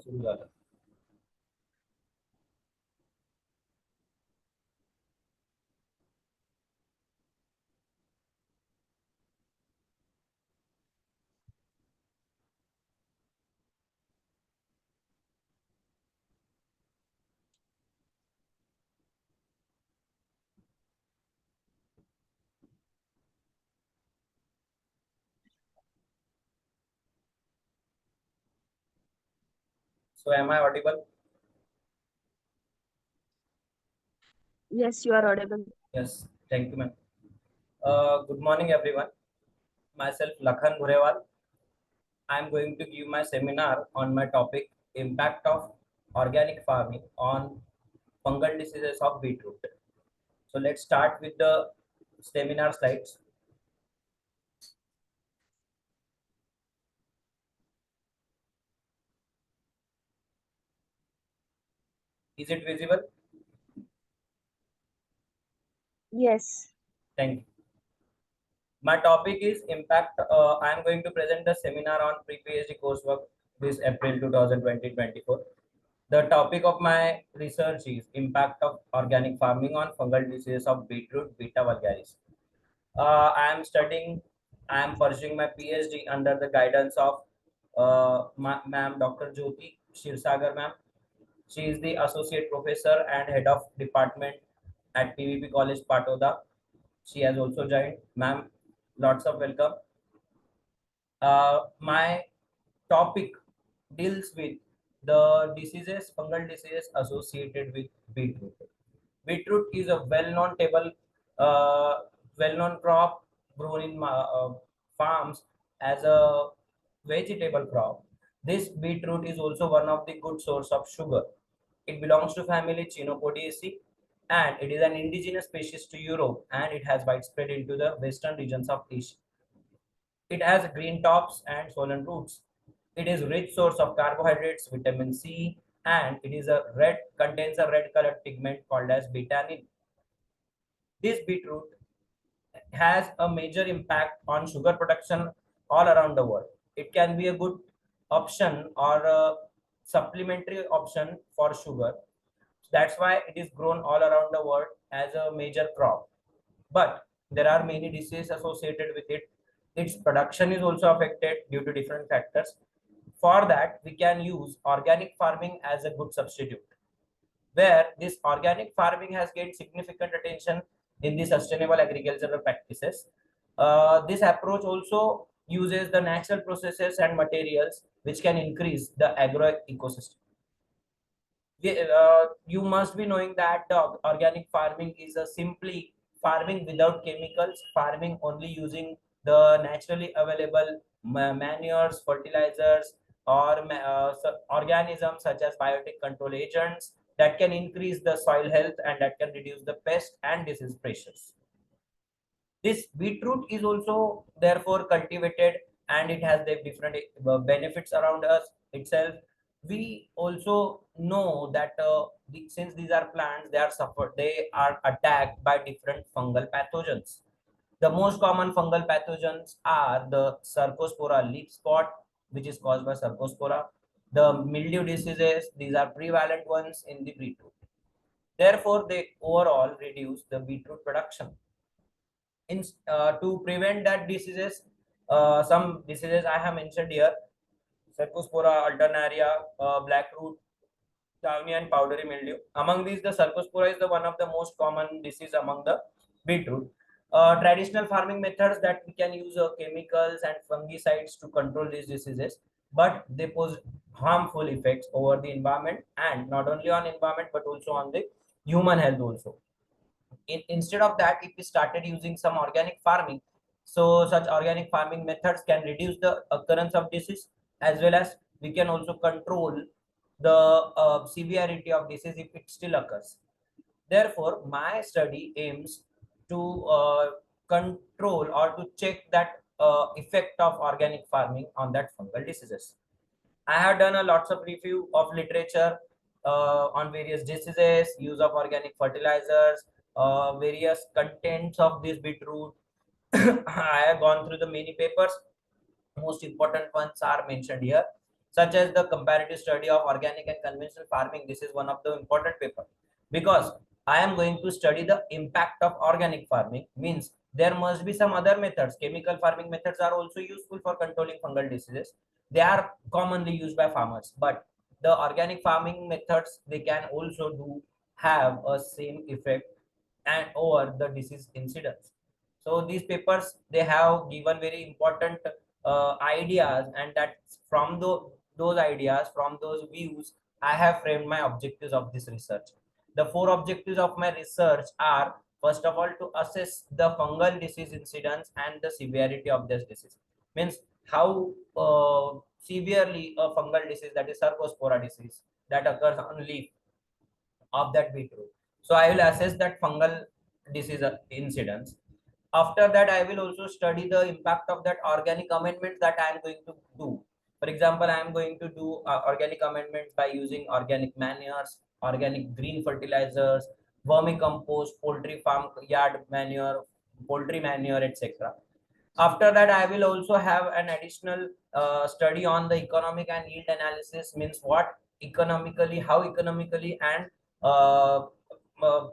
सुरू झालं. So am I audible? Yes, you are audible. Yes. Thank you, ma'am. Good morning, everyone. Myself, Lakhan Bhurewal. I am going to give my seminar on my topic impact of organic farming on fungal diseases of beetroot. So let's start with the seminar slides. Is it visible? Yes. Thank you. My topic is impact. I am going to present the seminar on pre-PhD coursework this April 2024. The topic of my research is impact of organic farming on fungal diseases of beetroot beta vulgaris. I am pursuing my PhD under the guidance of ma'am Dr. Jyoti Shirsagar ma'am. She is the associate professor and head of department at PVP College Patoda. She has also joined. Ma'am, lots of welcome. My topic deals with the diseases, fungal diseases associated with beetroot. Beetroot is a uh, well-known crop grown in farms as a vegetable crop. This beetroot is also one of the good source of sugar. It belongs to family Chenopodiaceae and it is an indigenous species to Europe and it has widespread into the western regions of Asia. It has green tops and swollen roots. It is rich source of carbohydrates, vitamin C, and it is a red contains a red colored pigment called as betanin. This beetroot has a major impact on sugar production all around the world. It can be a good option or a supplementary option for sugar. That's why it is grown all around the world as a major crop. But there are many diseases associated with it. Its production is also affected due to different factors. For that, we can use organic farming as a good substitute, where this organic farming has gained significant attention in the sustainable agricultural practices. This approach also uses the natural processes and materials which can increase the agro ecosystem. You must be knowing that the organic farming is a simply farming without chemicals, farming only using the naturally available manures, fertilizers, or organisms such as biotic control agents that can increase the soil health and that can reduce the pest and disease pressures. This beetroot is also therefore cultivated and it has the different benefits around us itself. We also know that since these are plants, they are attacked by different fungal pathogens. The most common fungal pathogens are the Cercospora leaf spot, which is caused by Cercospora. The mildew diseases, these are prevalent ones in the beetroot. Therefore, they overall reduce the beetroot production to prevent that diseases. Some diseases I have mentioned here: Cercospora alternaria, black root, downy and powdery mildew. Among these, the Cercospora is the one of the most common disease among the beetroot. Traditional farming methods that we can use chemicals and fungicides to control these diseases, but they pose harmful effects over the environment and not only on environment but also on the human health also. Instead of that, if we started using some organic farming, so such organic farming methods can reduce the occurrence of disease as well as we can also control the severity of disease if it still occurs. Therefore, my study aims to control or to check that effect of organic farming on that fungal diseases. I have done a lots of review of literature on various diseases, use of organic fertilizers, various contents of this beetroot. I have gone through the many papers. Most important ones are mentioned here. such as the comparative study of organic and conventional farming. This is one of the important paper, because I am going to study the impact of organic farming. Means there must be some other methods. Chemical farming methods are also useful for controlling fungal diseases. They are commonly used by farmers, but the organic farming methods, they can also do have a same effect and over the disease incidence. So these papers, they have given very important ideas, and that from those ideas, from those views, I have framed my objectives of this research. The four objectives of my research are, first of all, to assess the fungal disease incidence and the severity of this disease. Means how severely a fungal disease, that is Cercospora disease, that occurs on leaf of that beetroot. So I will assess that fungal disease incidence. After that, I will also study the impact of that organic amendments that I am going to do. For example, I am going to do organic amendments by using organic manures, organic green fertilizers, vermicompost, poultry farm yard manure, poultry manure, etc. After that, I will also have an additional study on the economic and yield analysis. Means what economically, how economically and uh, uh,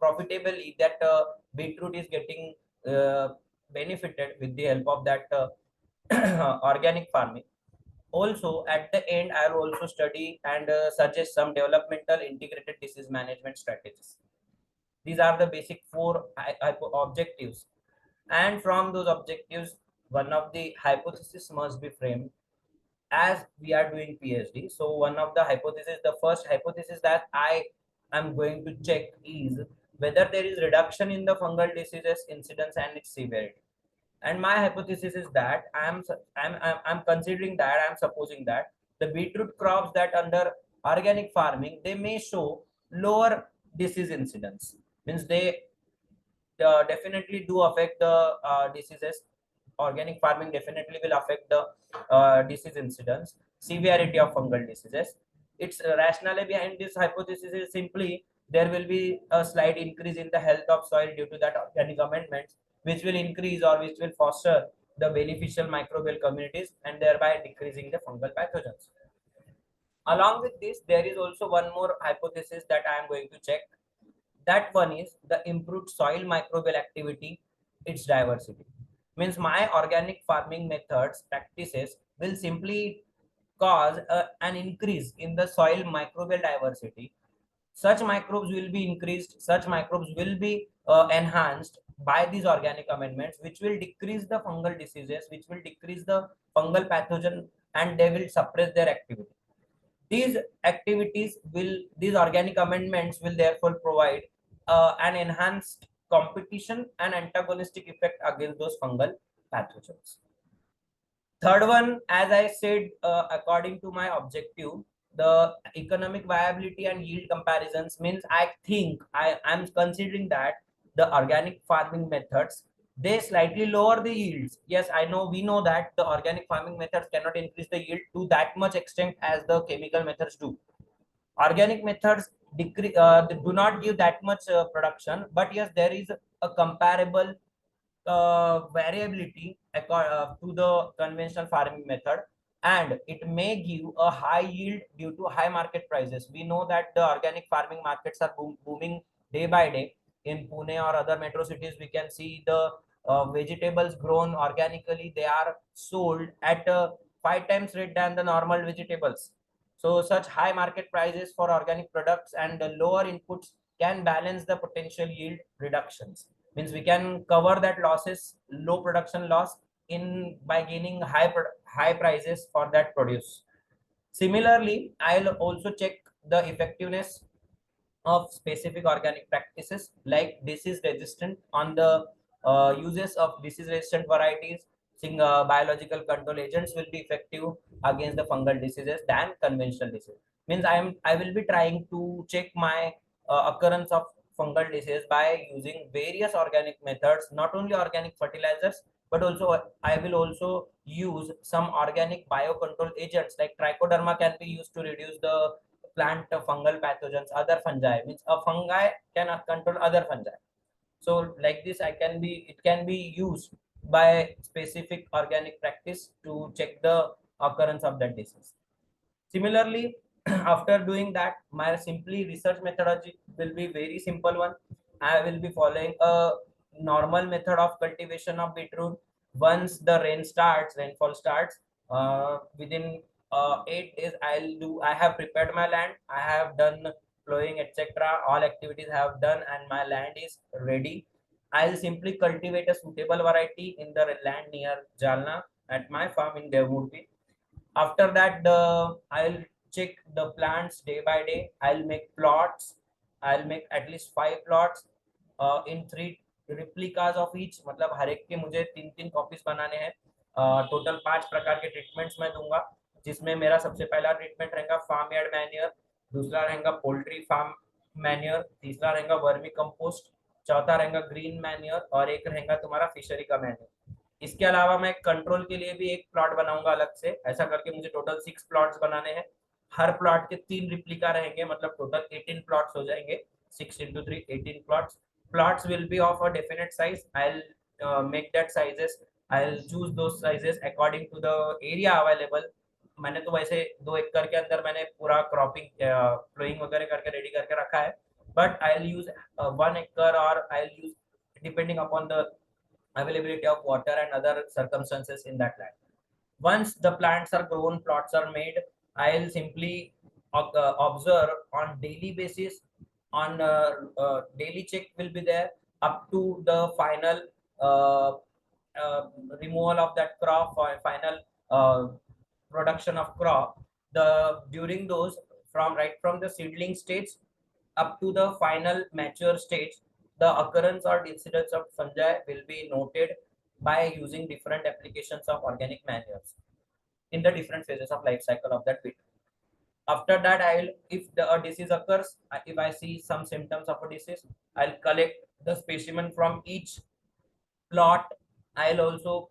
profitably that beetroot is getting uh, benefited with the help of that organic farming. Also, at the end, I will also study and suggest some developmental integrated disease management strategies. These are the basic four objectives, and from those objectives, one of the hypothesis must be framed as we are doing PhD. So one of the hypothesis, the first hypothesis that I am going to check is whether there is reduction in the fungal diseases incidence and its severity. And my hypothesis is that I'm considering that, I'm supposing that the beetroot crops that under organic farming, they may show lower disease incidence. Means they definitely do affect the diseases. Organic farming definitely will affect the disease incidence, severity of fungal diseases. Its rationale behind this hypothesis is simply there will be a slight increase in the health of soil due to that organic amendments, which will increase or which will foster the beneficial microbial communities and thereby decreasing the fungal pathogens. Along with this, there is also one more hypothesis that I am going to check. That one is the improved soil microbial activity, its diversity. Means my organic farming methods practices will simply cause an increase in the soil microbial diversity. Such microbes will be increased, such microbes will be enhanced by these organic amendments, which will decrease the fungal diseases, which will decrease the fungal pathogen, and they will suppress their activity. These organic amendments will therefore provide an enhanced competition and antagonistic effect against those fungal pathogens. Third one, as I said, according to my objective, the economic viability and yield comparisons. Means I think I am considering that the organic farming methods, they slightly lower the yields. Yes, I know, we know that the organic farming methods cannot increase the yield to that much extent as the chemical methods do. Organic methods decrease, they do not give that much production, but yes, there is a comparable variability to the conventional farming method, and it may give a high yield due to high market prices. We know that the organic farming markets are booming day by day. In Pune or other metro cities, we can see the vegetables grown organically, they are sold at 5 times rate than the normal vegetables. So such high market prices for organic products and the lower inputs can balance the potential yield reductions. Means we can cover that losses, low production loss, in by gaining high prices for that produce. Similarly, I'll also check the effectiveness of specific organic practices like disease resistant on the uses of disease resistant varieties. Seeing biological control agents will be effective against the fungal diseases than conventional disease. Means I will be trying to check my occurrence of fungal disease by using various organic methods, not only organic fertilizers, but also I will also use some organic biocontrol agents like trichoderma can be used to reduce the plant fungal pathogens, other fungi. Means a fungi can control other fungi. So like this, it can be used by specific organic practice to check the occurrence of that disease. Similarly, after doing that, my simply research methodology will be very simple one. I will be following a normal method of cultivation of beetroot. Once the rainfall starts, within 8 days, I have prepared my land. I have done plowing, etc. All activities have done, and my land is ready. I'll simply cultivate a suitable variety in the land near Jalna at my farm in Devmurti. After that, I'll check the plants day by day. I'll make plots. I'll make at least 5 plots in 3 replicas of each. मतलब हर एक के मुझे 3 3 copies बनाने हैं. Total 5 प्रकार के treatments मैं दूंगा, जिसमें मेरा सबसे पहला ट्रीटमेंट रहेगा फार्म यार्ड मैन्योर, दूसरा रहेगा पोल्ट्री फार्म मैन्योर, तीसरा रहेगा वर्मी कंपोस्ट, चौथा रहेगा ग्रीन मैन्योर, और एक रहेगा तुम्हारा फिशरी का मैन्योर. इसके अलावा मैं कंट्रोल के लिए भी एक प्लॉट बनाऊंगा अलग से. ऐसा करके मुझे टोटल 6 प्लॉट्स बनाने हैं. हर प्लॉट के 3 रिप्लिका रहेंगे, मतलब टोटल 18 प्लॉट्स हो जाएंगे. 6 into 3, 18 plots. Plots will be of a definite size. I'll make that sizes. I'll choose those sizes according to the area available. मैंने तो वैसे 2 एकड़ के अंदर मैंने पूरा क्रॉपिंग प्लोइंग वगैरह करके रेडी करके रखा है. बट आई विल यूज 1 एकड़, और I will use depending upon the availability of water and other circumstances in that land. Once the plants are grown, plots are made, I'll simply observe on daily basis. On daily check will be there up to the final uh, removal of that crop, or final uh, production of crop. The during those, from right from the seedling stage up to the final mature stage, the occurrence or incidence of fungi will be noted by using different applications of organic manures in the different phases of life cycle of that beet. After that, I will, if a disease occurs, if I see some symptoms of a disease, I'll collect the specimen from each plot. I'll also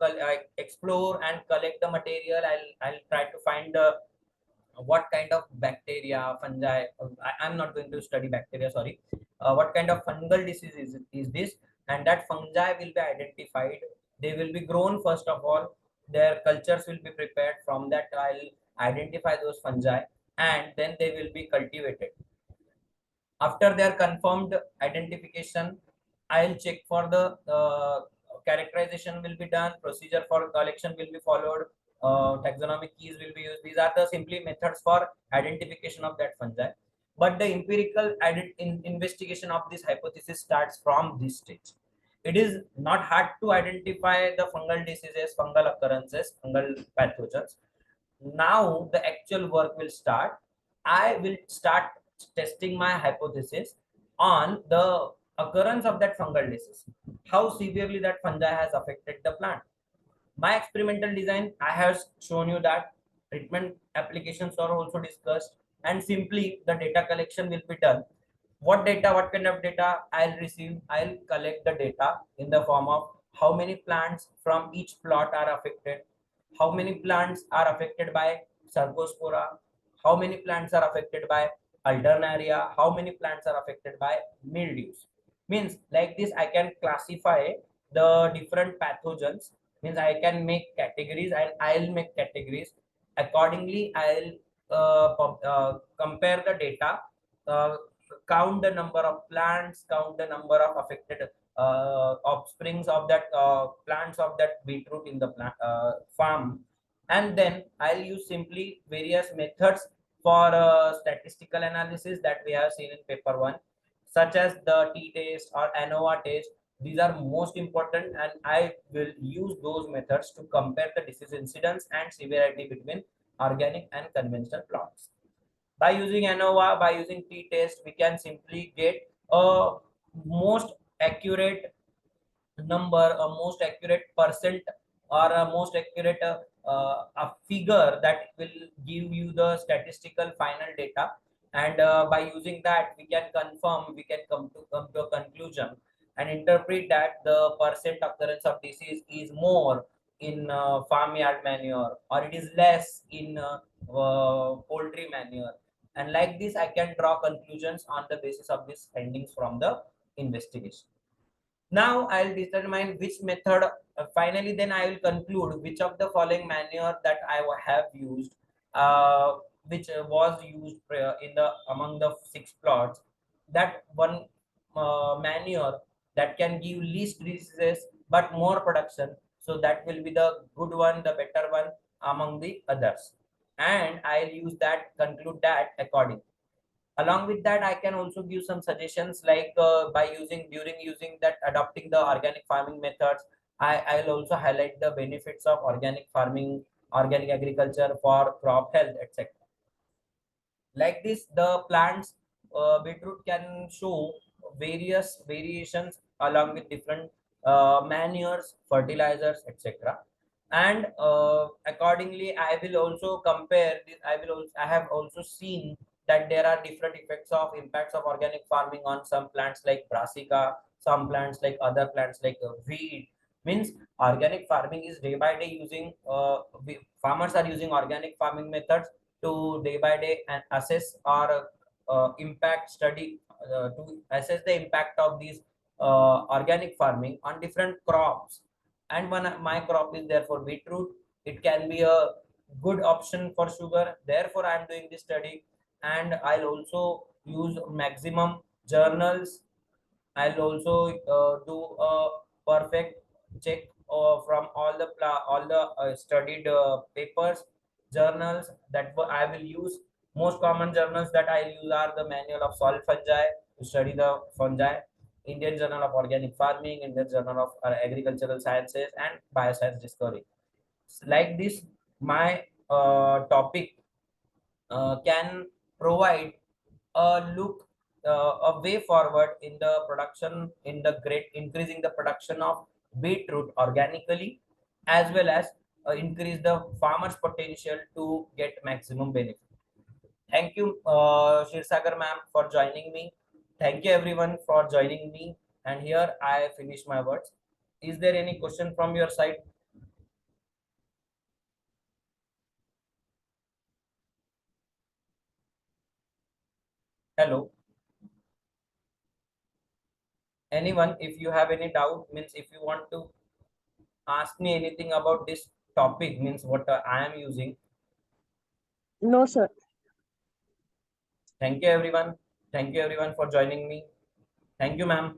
explore and collect the material. I'll try to find the what kind of bacteria, fungi. I'm not going to study bacteria, sorry. What kind of fungal disease is this? And that fungi will be identified. They will be grown first of all. Their cultures will be prepared. From that, I'll identify those fungi, and then they will be cultivated. After their confirmed identification, I'll check for the characterization will be done, procedure for collection will be followed, taxonomic keys will be used. These are the simply methods for identification of that fungi. But the empirical investigation of this hypothesis starts from this stage. It is not hard to identify the fungal diseases, fungal occurrences, fungal pathogens. Now the actual work will start. I will start testing my hypothesis on the occurrence of that fungal disease, how severely that fungi has affected the plant. My experimental design, I have shown you that treatment applications are also discussed, and simply the data collection will be done. What data, what kind of data I'll receive? I'll collect the data in the form of how many plants from each plot are affected, how many plants are affected by Sarcospora, how many plants are affected by Alternaria, how many plants are affected by mildews. Means like this, I can classify the different pathogens. Means I can make categories, and I'll make categories accordingly. I'll compare the data, uh, count the number of plants, count the number of affected offsprings of that plants of that beetroot in the plant, farm. And then I'll use simply various methods for statistical analysis that we have seen in paper 1, such as the t-test or ANOVA test. These are most important, and I will use those methods to compare the disease incidence and severity between organic and conventional plots. By using ANOVA, by using t-test, we can simply get a most accurate number, a most accurate percent, or a most accurate a figure that will give you the statistical final data. And by using that, we can confirm, we can come to a conclusion and interpret that the percent occurrence of disease is more in farmyard manure, or it is less in poultry manure. And like this, I can draw conclusions on the basis of these findings from the investigation. Now I'll determine which method. Finally, then I will conclude which of the following manure that have used, which was used in the among the six plots. That one manure that can give least diseases but more production. So that will be the good one, the better one among the others. And I'll use that, conclude that according. Along with that, I can also give some suggestions like by using that adopting the organic farming methods. I'll also highlight the benefits of organic farming, organic agriculture for crop health, etc. Like this, the plants beetroot can show various variations along with different manures, fertilizers, etc. And accordingly, I will also compare this. I have also seen that there are different effects of impacts of organic farming on some plants like brassica, some plants like other plants like wheat. Means organic farming is day by day using farmers are using organic farming methods to day by day and assess or impact study to assess the impact of these organic farming on different crops. And when my crop is there for beetroot, it can be a good option for sugar, therefore I am doing this study. And I'll also use maximum journals. I'll also do a perfect check from all the studied papers, journals that I will use. Most common journals that I use are the Manual of Soil Fungi to study the fungi, Indian Journal of Organic Farming, Indian Journal of Agricultural Sciences, and Bioscience Discovery. Like this, my topic can provide a look, a way forward in the production, in the great increasing the production of beetroot organically, as well as increase the farmers potential to get maximum benefit. Thank you, Shirsagar ma'am, for joining me. Thank you everyone for joining me, and here I finish my words. Is there any question from your side? Hello, anyone? If you have any doubt, means if you want to ask me anything about this topic, means what I am using. No, sir. Thank you everyone. Thank you everyone for joining me. Thank you, ma'am.